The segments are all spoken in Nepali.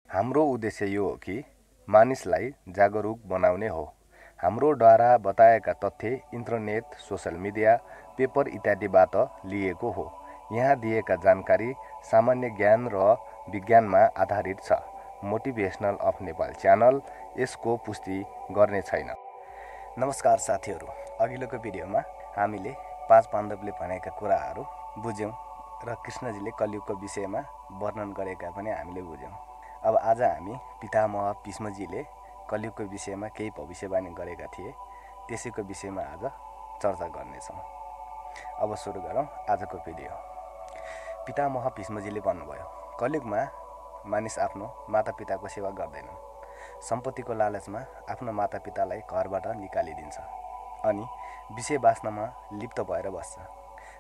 हाम्रो उद्देश्य यो हो कि मानिसलाई जागरुक बनाउने हो। हाम्रोद्वारा बताएका तथ्य इन्टरनेट, सोसल मिडिया, पेपर इत्यादिबाट लिएको हो। यहाँ दिएका जानकारी सामान्य ज्ञान र विज्ञानमा आधारित छ। मोटिभेसनल अफ नेपाल च्यानल यसको पुष्टि गर्ने छैन। नमस्कार साथीहरू, अघिल्लोको भिडियोमा हामीले पाँच पाण्डवले भनेका कुराहरू बुझ्यौँ र कृष्णजीले कलियुगको विषयमा वर्णन गरेका पनि हामीले बुझ्यौँ। अब आज हामी पितामह भीष्मजीले कलियुगको विषयमा केही भविष्यवाणी गरेका थिए, त्यसैको विषयमा आज चर्चा गर्नेछौँ। अब सुरु गरौँ आजको भिडियो। पितामह भीष्मजीले भन्नुभयो, कलियुगमा मानिस आफ्नो मातापिताको सेवा गर्दैनन्। सम्पत्तिको लालचमा आफ्नो मातापितालाई घरबाट निकालिदिन्छ अनि विषय वासनामा लिप्त भएर बस्छ।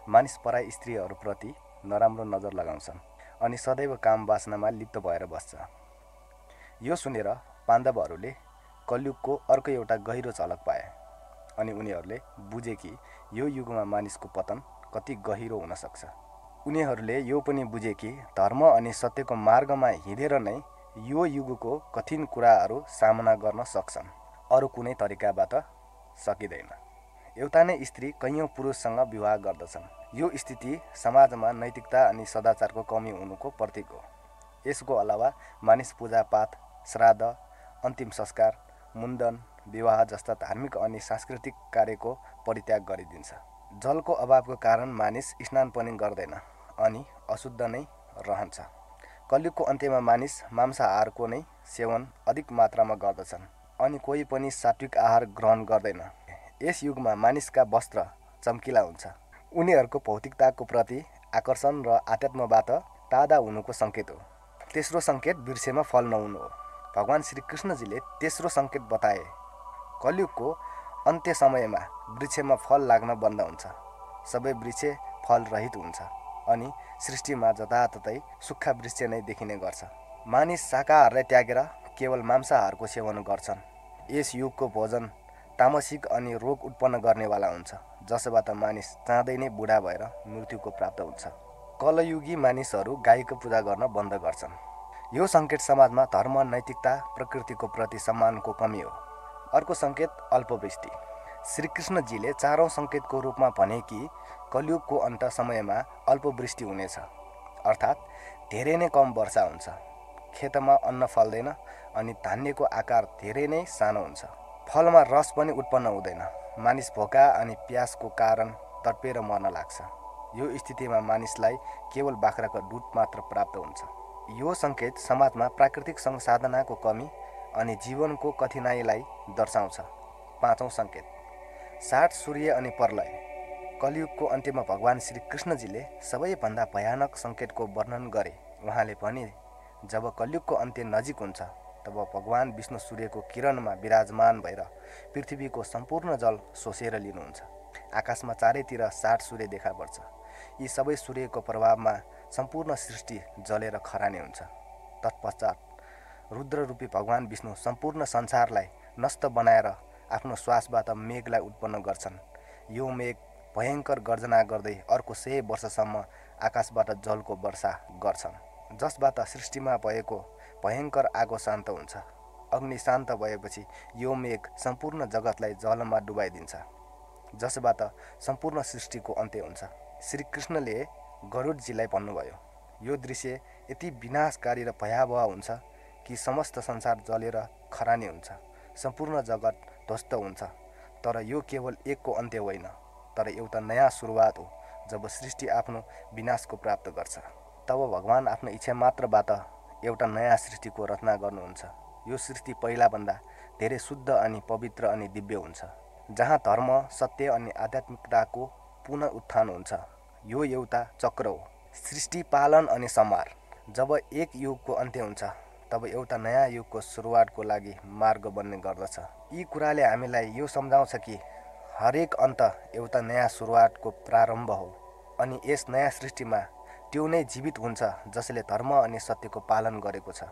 मानिस पराई स्त्रीहरूप्रति नराम्रो नजर लगाउँछन् अनि सदैव काम वासनामा लिप्त भएर बस्छ। यो सुनेर पाण्डवहरूले कलियुगको अर्को एउटा गहिरो झलक पाए अनि उनीहरूले बुझे कि यो युगमा मानिसको पतन कति गहिरो हुन सक्छ। उनीहरूले यो पनि बुझे कि धर्म अनि सत्यको मार्गमा हिँडेर नै यो युगको कठिन कुराहरू सामना गर्न सक्छन्, अरू कुनै तरिकाबाट सकिँदैन। एउटा नै स्त्री कैयौँ पुरुषसँग विवाह गर्दछन्। यो स्थिति समाजमा नैतिकता अनि सदाचारको कमी हुनुको प्रतीक हो। यसको अलावा मानिस पूजापाठ, श्राद्ध, अन्तिम संस्कार, मुण्डन, विवाह जस्ता धार्मिक अनि सांस्कृतिक कार्यको परित्याग गरिदिन्छ। जलको अभावको कारण मानिस स्नान पनि गर्दैन अनि अशुद्ध नै रहन्छ। कलियुगको अन्त्यमा मानिस मांसाहारको नै सेवन अधिक मात्रामा गर्दछन् अनि कोही पनि सात्विक आहार ग्रहण गर्दैन। यस युगमा मानिसका वस्त्र चम्किला हुन्छ। उनीहरूको भौतिकताको प्रति आकर्षण र आध्यात्मबाट टाढा हुनुको सङ्केत हो। तेस्रो सङ्केत वृक्षमा फल नहुनु हो। भगवान श्री कृष्णजीले तेस्रो सङ्केत बताए। कलियुगको अन्त्य समयमा वृक्षमा फल लाग्न बन्द हुन्छ। सबै वृक्ष फल रहित हुन्छ अनि सृष्टिमा जताततै सुक्खा वृक्ष नै देखिने गर्छ। मानिस शाकाहारलाई त्यागेर केवल मांसाहारको सेवन गर्छन्। यस युगको भोजन तामसिक अनि रोग उत्पन्न गर्नेवाला हुन्छ, जसबाट मानिस चाँडै नै बुढा भएर मृत्युको प्राप्त हुन्छ। कलयुगी मानिसहरू गाईको पूजा गर्न बन्द गर्छन्। यो सङ्केत समाजमा धर्म, नैतिकता, प्रकृतिको प्रति सम्मानको कमी हो। अर्को सङ्केत अल्पवृष्टि। श्रीकृष्णजीले चारौँ सङ्केतको रूपमा भने कि कलियुगको अन्त समयमा अल्पवृष्टि हुनेछ, अर्थात् धेरै नै कम वर्षा हुन्छ। खेतमा अन्न फल्दैन अनि धान्यको आकार धेरै नै सानो हुन्छ। फलमा रस पनि उत्पन्न हुँदैन। मानिस भोका अनि प्यासको कारण तडपेर मर्न लाग्छ। यो स्थितिमा मानिसलाई केवल बाख्राको दुध मात्र प्राप्त हुन्छ। यो सङ्केत समाजमा प्राकृतिक संसाधनको कमी अनि जीवनको कठिनाइलाई दर्शाउँछ। पाँचौँ सङ्केत सात सूर्य अनि प्रलय। कलियुगको अन्त्यमा भगवान श्री कृष्णजीले सबैभन्दा भयानक सङ्केतको वर्णन गरे। उहाँले भने, जब कलियुगको अन्त्य नजिक हुन्छ तब भगवान विष्णु सूर्यको किरणमा विराजमान भएर पृथ्वीको सम्पूर्ण जल सोसेर लिनुहुन्छ। आकाशमा चारैतिर सात सूर्य देखा पर्छ। यी सबै सूर्यको प्रभावमा सम्पूर्ण सृष्टि जलेर खरानी हुन्छ। तत्पश्चात रुद्ररूपी भगवान विष्णु सम्पूर्ण संसारलाई नष्ट बनाएर आफ्नो श्वासबाट मेघलाई उत्पन्न गर्छन्। यो मेघ भयङ्कर गर्जना गर्दै अर्को 100 वर्षसम्म आकाशबाट जलको वर्षा गर्छन्, जसबाट सृष्टिमा भएको भयङ्कर आगो शान्त हुन्छ। अग्नि शान्त भएपछि यो मेघ सम्पूर्ण जगतलाई जलमा डुबाइदिन्छ, जसबाट सम्पूर्ण सृष्टिको अन्त्य हुन्छ। श्रीकृष्णले गरुडजीलाई भन्नुभयो, यो दृश्य यति विनाशकारी र भयावह हुन्छ कि समस्त संसार जलेर खरानी हुन्छ, सम्पूर्ण जगत ध्वस्त हुन्छ। तर यो केवल एकको अन्त्य होइन, तर एउटा नयाँ सुरुवात हो। जब सृष्टि आफ्नो विनाशको प्राप्त गर्छ, तब भगवान आफ्नो इच्छा मात्रबाट एउटा नयाँ सृष्टिको रचना गर्नुहुन्छ। यो सृष्टि पहिलाभन्दा धेरै शुद्ध अनि पवित्र अनि दिव्य हुन्छ, जहाँ धर्म, सत्य अनि आध्यात्मिकताको पुनः उत्थान हुन्छ। यो एउटा चक्र हो, सृष्टि, पालन अनि संहार। जब एक युगको अन्त्य हुन्छ, तब एउटा नयाँ युगको सुरुवातको लागि मार्ग बन्ने गर्दछ। यी कुराले हामीलाई यो सम्झाउँछ कि हरेक अन्त एउटा नयाँ सुरुवातको प्रारम्भ हो अनि यस नयाँ सृष्टिमा त्यो नै जीवित हुन्छ जसले धर्म अनि सत्यको पालन गरेको छ।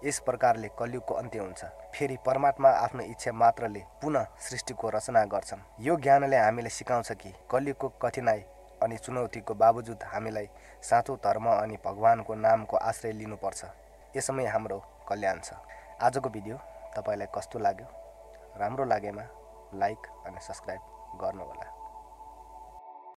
यस प्रकारले कलियुगको अन्त्य हुन्छ। फेरि परमात्मा आफ्नो इच्छा मात्रले पुनः सृष्टिको रचना गर्छन्। यो ज्ञानले हामीले सिकाउँछ कि कलियुगको कठिनाइ अनि चुनौतीको बावजुद हामीलाई साँचो धर्म अनि भगवानको नामको आश्रय लिनुपर्छ। यसमै हाम्रो कल्याण छ। आजको भिडियो तपाईँलाई कस्तो लाग्यो? राम्रो लागेमा लाइक अनि सब्स्क्राइब गर्नुहोला।